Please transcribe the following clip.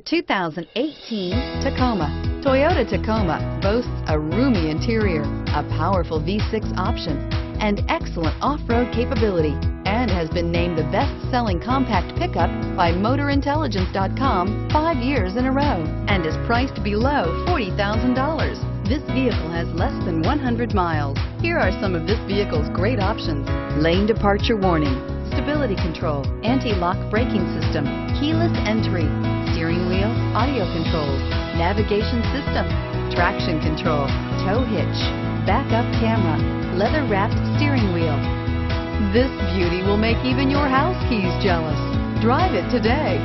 2018 Tacoma. Toyota Tacoma boasts a roomy interior, a powerful V6 option, and excellent off-road capability, and has been named the best-selling compact pickup by MotorIntelligence.com 5 years in a row, and is priced below $40,000. This vehicle has less than 100 miles. Here are some of this vehicle's great options: lane departure warning, stability control, anti-lock braking system, keyless entry, steering wheel audio controls, navigation system, traction control, tow hitch, backup camera, leather-wrapped steering wheel. This beauty will make even your house keys jealous. Drive it today.